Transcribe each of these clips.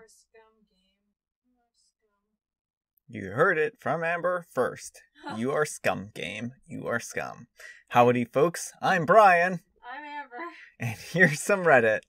are scum game. You are scum. You heard it from Amber first. You are scum game. You are scum. Howdy, folks. I'm Brian. I'm Amber. And here's some Reddit.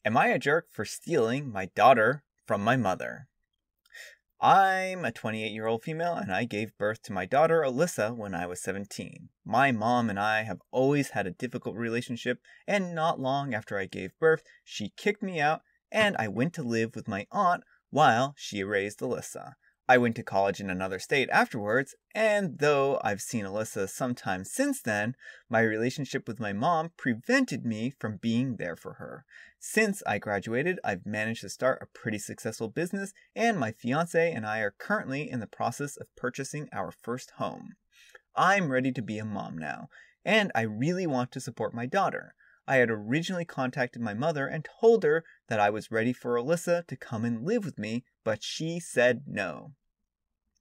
Am I a jerk for stealing my daughter from my mother? I'm a 28-year-old female and I gave birth to my daughter Alyssa when I was 17. My mom and I have always had a difficult relationship, and not long after I gave birth, she kicked me out and I went to live with my aunt while she raised Alyssa. I went to college in another state afterwards, and though I've seen Alyssa sometimes since then, my relationship with my mom prevented me from being there for her. Since I graduated, I've managed to start a pretty successful business, and my fiance and I are currently in the process of purchasing our first home. I'm ready to be a mom now, and I really want to support my daughter. I had originally contacted my mother and told her that I was ready for Alyssa to come and live with me, but she said no.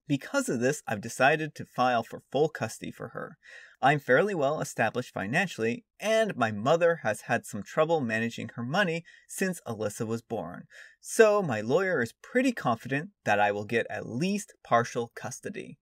Because of this, I've decided to file for full custody for her. I'm fairly well established financially, and my mother has had some trouble managing her money since Alyssa was born. So my lawyer is pretty confident that I will get at least partial custody.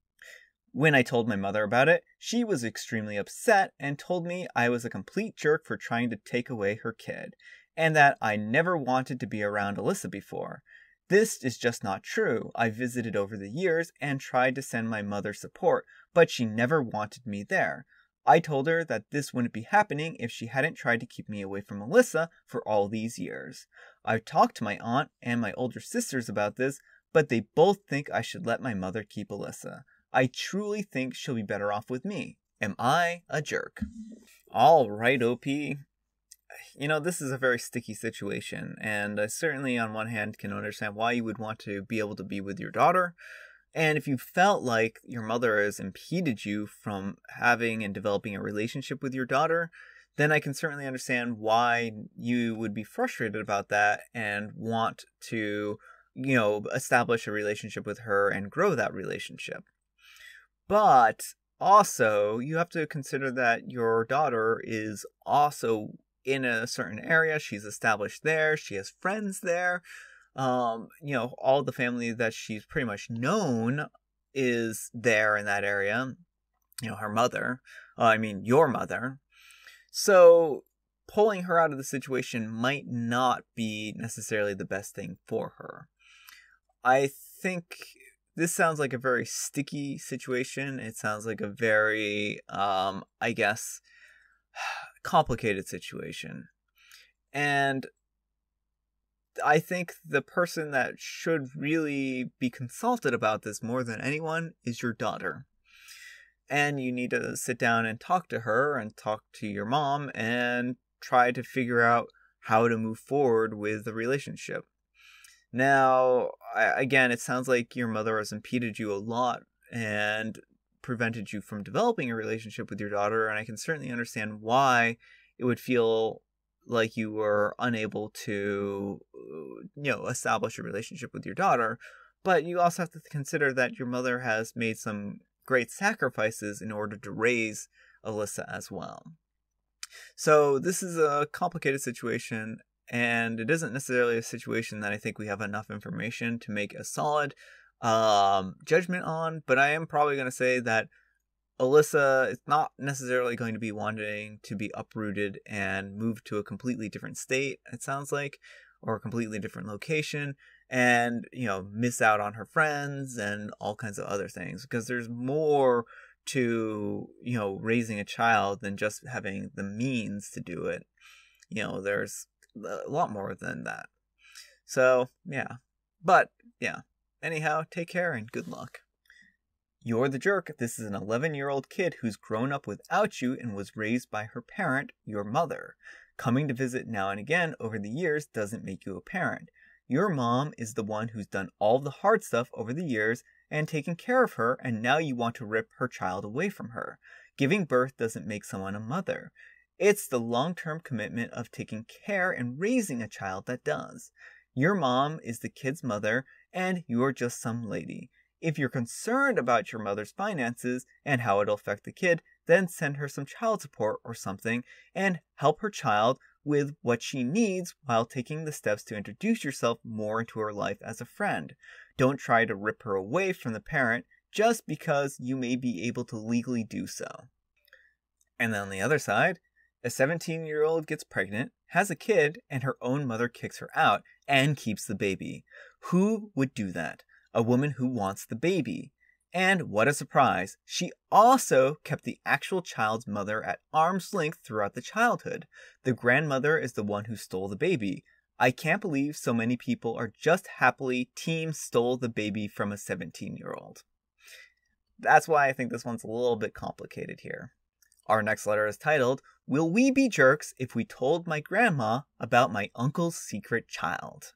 When I told my mother about it, she was extremely upset and told me I was a complete jerk for trying to take away her kid, and that I never wanted to be around Alyssa before. This is just not true. I visited over the years and tried to send my mother support, but she never wanted me there. I told her that this wouldn't be happening if she hadn't tried to keep me away from Alyssa for all these years. I've talked to my aunt and my older sisters about this, but they both think I should let my mother keep Alyssa. I truly think she'll be better off with me. Am I a jerk? All right, OP. You know, this is a very sticky situation, and I certainly on one hand can understand why you would want to be able to be with your daughter. And if you felt like your mother has impeded you from having and developing a relationship with your daughter, then I can certainly understand why you would be frustrated about that and want to, establish a relationship with her and grow that relationship. But also, you have to consider that your daughter is also in a certain area. She's established there. She has friends there. All the family that she's pretty much known is there in that area. Her mother. Your mother. So pulling her out of the situation might not be necessarily the best thing for her. I think this sounds like a very sticky situation. It sounds like a very, complicated situation. And I think the person that should really be consulted about this more than anyone is your daughter. And you need to sit down and talk to her and talk to your mom and try to figure out how to move forward with the relationship. Now, again, it sounds like your mother has impeded you a lot and prevented you from developing a relationship with your daughter, and I can certainly understand why it would feel like you were unable to, establish a relationship with your daughter. But you also have to consider that your mother has made some great sacrifices in order to raise Alyssa as well. So this is a complicated situation, and it isn't necessarily a situation that I think we have enough information to make a solid judgment on, but I am probably going to say that Alyssa is not necessarily going to be wanting to be uprooted and moved to a completely different state, it sounds like, or a completely different location, and, miss out on her friends and all kinds of other things, because there's more to, raising a child than just having the means to do it. There's a lot more than that. So, yeah. But, yeah. Anyhow, take care and good luck. You're the jerk. This is an 11-year-old kid who's grown up without you and was raised by her parent, your mother. Coming to visit now and again over the years doesn't make you a parent. Your mom is the one who's done all the hard stuff over the years and taken care of her, and now you want to rip her child away from her. Giving birth doesn't make someone a mother. It's the long-term commitment of taking care and raising a child that does. Your mom is the kid's mother, and you're just some lady. If you're concerned about your mother's finances and how it'll affect the kid, then send her some child support or something and help her child with what she needs while taking the steps to introduce yourself more into her life as a friend. Don't try to rip her away from the parent just because you may be able to legally do so. And then on the other side, a 17-year-old gets pregnant, has a kid, and her own mother kicks her out and keeps the baby. Who would do that? A woman who wants the baby. And what a surprise, she also kept the actual child's mother at arm's length throughout the childhood. The grandmother is the one who stole the baby. I can't believe so many people are just happily team stole the baby from a 17-year-old. That's why I think this one's a little bit complicated here. Our next letter is titled, Will We Be Jerks If We Told My Grandma About My Uncle's Secret Child?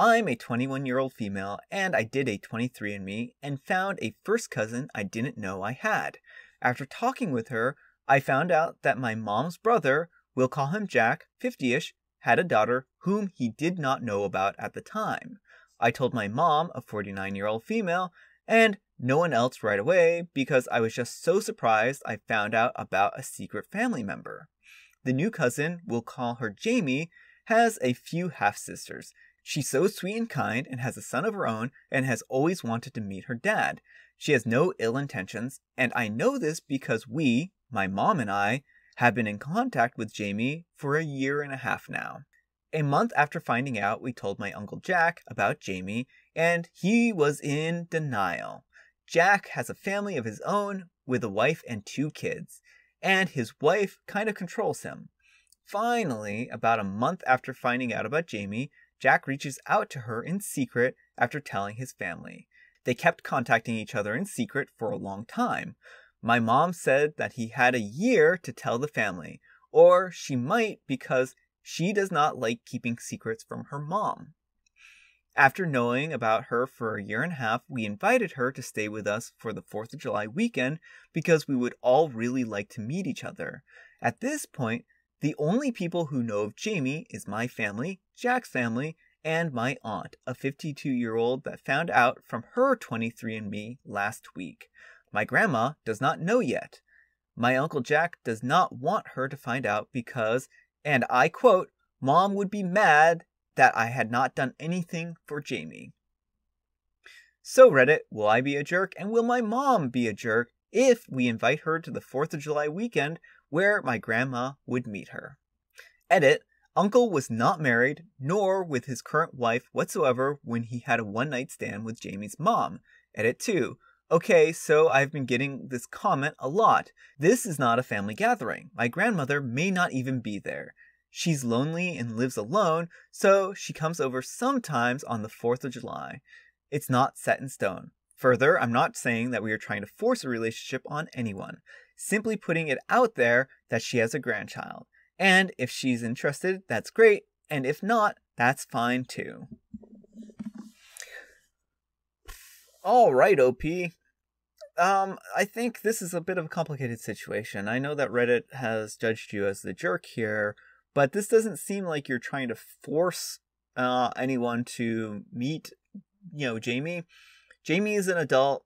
I'm a 21-year-old female, and I did a 23andMe and found a first cousin I didn't know I had. After talking with her, I found out that my mom's brother, we'll call him Jack, 50-ish, had a daughter whom he did not know about at the time. I told my mom, a 49-year-old female, and no one else right away because I was just so surprised I found out about a secret family member. The new cousin, we'll call her Jamie, has a few half-sisters. She's so sweet and kind and has a son of her own and has always wanted to meet her dad. She has no ill intentions, and I know this because we, my mom and I, have been in contact with Jamie for a year and a half now. A month after finding out, we told my Uncle Jack about Jamie, and he was in denial. Jack has a family of his own with a wife and 2 kids, and his wife kind of controls him. Finally, about a month after finding out about Jamie, Jack reaches out to her in secret after telling his family. They kept contacting each other in secret for a long time. My mom said that he had a year to tell the family, or she might because she does not like keeping secrets from her mom. After knowing about her for a year and a half, we invited her to stay with us for the 4th of July weekend because we would all really like to meet each other. At this point, the only people who know of Jamie is my family, Jack's family, and my aunt, a 52-year-old that found out from her 23andMe last week. My grandma does not know yet. My Uncle Jack does not want her to find out because, and I quote, Mom would be mad that I had not done anything for Jamie. So Reddit, will I be a jerk and will my mom be a jerk if we invite her to the 4th of July weekend where my grandma would meet her? Edit, Uncle was not married nor with his current wife whatsoever when he had a one-night stand with Jamie's mom. Edit 2, okay, so I've been getting this comment a lot. This is not a family gathering. My grandmother may not even be there. She's lonely and lives alone, so she comes over sometimes on the 4th of July. It's not set in stone. Further, I'm not saying that we are trying to force a relationship on anyone, simply putting it out there that she has a grandchild. And if she's interested, that's great, and if not, that's fine too. Alright, OP. I think this is a bit of a complicated situation. I know that Reddit has judged you as the jerk here, but this doesn't seem like you're trying to force anyone to meet, Jamie. Jamie is an adult.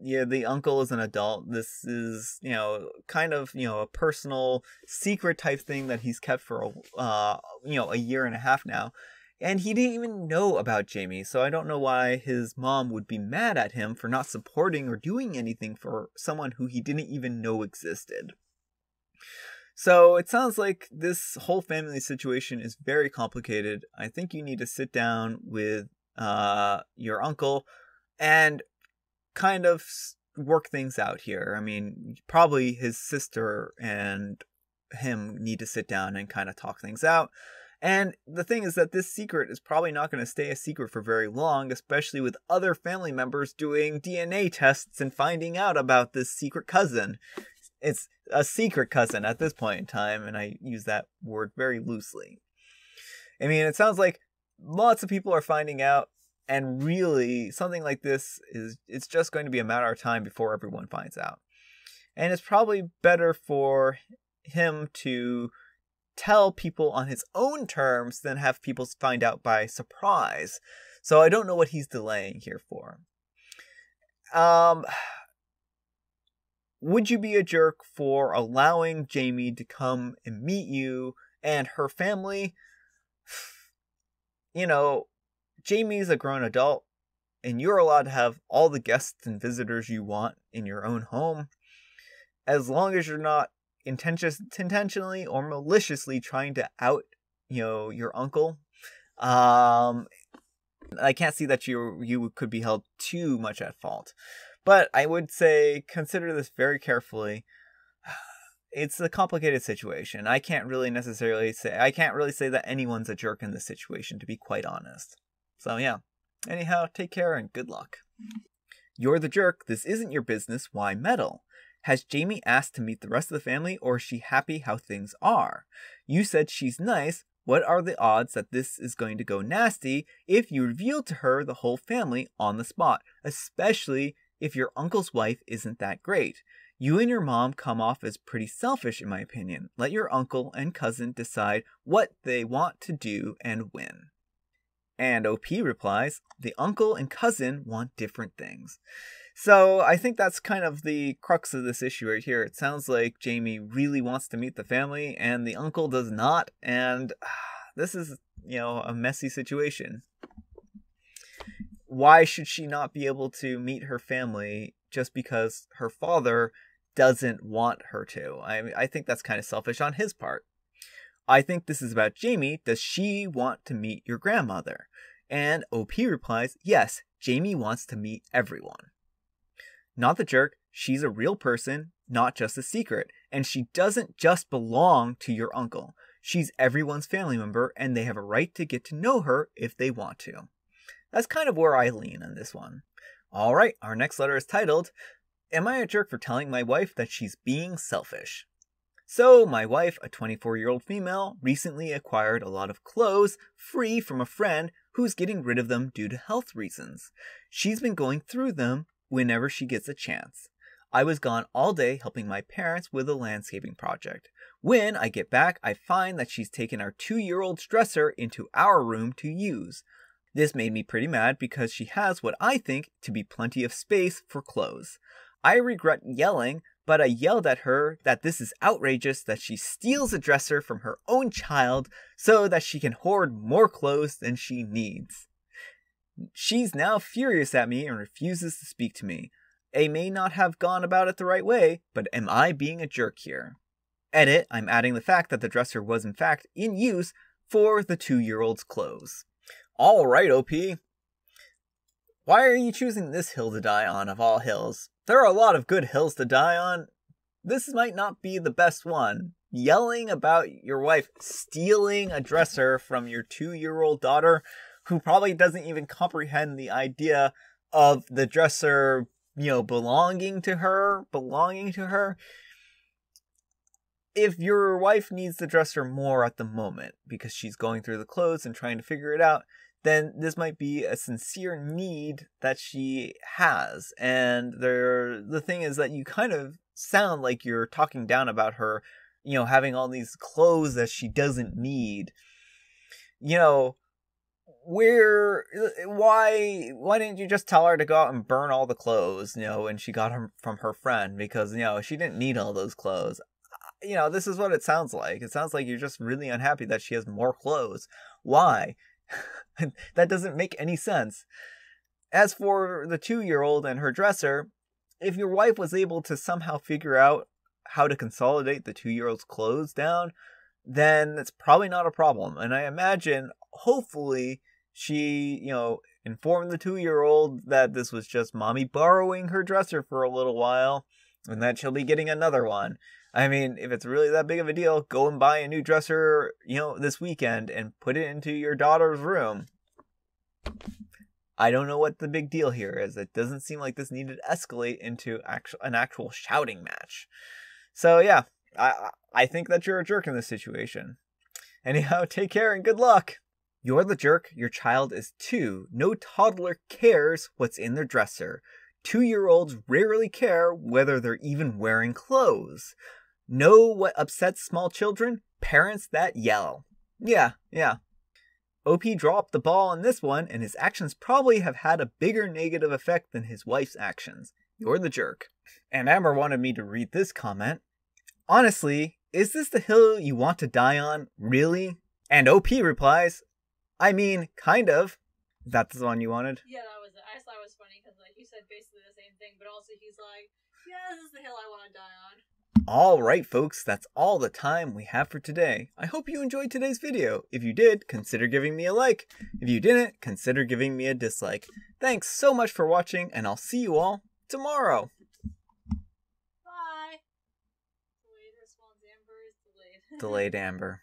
Yeah, the uncle is an adult. This is, kind of, a personal secret type thing that he's kept for, a year and a half now. And he didn't even know about Jamie, so I don't know why his mom would be mad at him for not supporting or doing anything for someone who he didn't even know existed. So it sounds like this whole family situation is very complicated. I think you need to sit down with your uncle and kind of work things out here. I mean, probably his sister and him need to sit down and kind of talk things out. And the thing is that this secret is probably not going to stay a secret for very long, especially with other family members doing DNA tests and finding out about this secret cousin. It's a secret cousin at this point in time, and I use that word very loosely. I mean, it sounds like lots of people are finding out, and really, something like this it's just going to be a matter of time before everyone finds out. And it's probably better for him to tell people on his own terms than have people find out by surprise. So I don't know what he's delaying here for. would you be a jerk for allowing Jamie to come and meet you and her family? You know, Jamie's a grown adult, and you're allowed to have all the guests and visitors you want in your own home, as long as you're not intentionally or maliciously trying to out, your uncle. I can't see that you could be held too much at fault. But I would say consider this very carefully. It's a complicated situation. I can't really say that anyone's a jerk in this situation, to be quite honest. So yeah. Anyhow, take care and good luck. You're the jerk. This isn't your business. Why meddle? Has Jamie asked to meet the rest of the family, or is she happy how things are? You said she's nice. What are the odds that this is going to go nasty if you reveal to her the whole family on the spot, especially if your uncle's wife isn't that great? You and your mom come off as pretty selfish, in my opinion. Let your uncle and cousin decide what they want to do and when. And OP replies, the uncle and cousin want different things. So I think that's kind of the crux of this issue right here. It sounds like Jamie really wants to meet the family and the uncle does not. And this is, a messy situation. Why should she not be able to meet her family just because her father doesn't want her to? I think that's kind of selfish on his part. I think this is about Jamie. Does she want to meet your grandmother? And OP replies, yes, Jamie wants to meet everyone. Not the jerk, she's a real person, not just a secret. And she doesn't just belong to your uncle. She's everyone's family member, and they have a right to get to know her if they want to. That's kind of where I lean on this one. Alright, our next letter is titled, Am I a jerk for telling my wife that she's being selfish? So, my wife, a 24-year-old female, recently acquired a lot of clothes free from a friend who's getting rid of them due to health reasons. She's been going through them whenever she gets a chance. I was gone all day helping my parents with a landscaping project. When I get back, I find that she's taken our 2-year-old's dresser into our room to use. This made me pretty mad because she has what I think to be plenty of space for clothes. I regret yelling, but I yelled at her that this is outrageous that she steals a dresser from her own child so that she can hoard more clothes than she needs. She's now furious at me and refuses to speak to me. I may not have gone about it the right way, but am I being a jerk here? Edit, I'm adding the fact that the dresser was in fact in use for the 2-year-old's clothes. Alright, OP. Why are you choosing this hill to die on of all hills? There are a lot of good hills to die on. This might not be the best one. Yelling about your wife stealing a dresser from your 2-year-old daughter, who probably doesn't even comprehend the idea of the dresser, belonging to her. If your wife needs the dresser more at the moment because she's going through the clothes and trying to figure it out, then this might be a sincere need that she has. And the thing is that you kind of sound like you're talking down about her, having all these clothes that she doesn't need. Why didn't you just tell her to go out and burn all the clothes, when she got them from her friend? Because, she didn't need all those clothes. This is what it sounds like. It sounds like you're just really unhappy that she has more clothes. Why? That doesn't make any sense. As for the 2-year-old and her dresser, if your wife was able to somehow figure out how to consolidate the 2-year-old's clothes down, then it's probably not a problem. And I imagine, hopefully, she, informed the 2-year-old that this was just mommy borrowing her dresser for a little while, and that she'll be getting another one. I mean, if it's really that big of a deal, go and buy a new dresser, this weekend and put it into your daughter's room. I don't know what the big deal here is. It doesn't seem like this needed to escalate into an actual shouting match. So yeah, I think that you're a jerk in this situation. Anyhow, take care and good luck. You're the jerk. Your child is 2. No toddler cares what's in their dresser. 2-year-olds rarely care whether they're even wearing clothes. Know what upsets small children? Parents that yell. Yeah. OP dropped the ball on this one, and his actions probably have had a bigger negative effect than his wife's actions. You're the jerk. And Amber wanted me to read this comment. Honestly, is this the hill you want to die on? Really? And OP replies, I mean, kind of. That's the one you wanted? Yeah, that was it. I just thought it was funny because like you said basically the same thing, but also he's like, yeah, this is the hill I want to die on. Alright folks, that's all the time we have for today. I hope you enjoyed today's video. If you did, consider giving me a like. If you didn't, consider giving me a dislike. Thanks so much for watching, and I'll see you all tomorrow. Bye! Delayed response, Amber is delayed. Delayed Amber.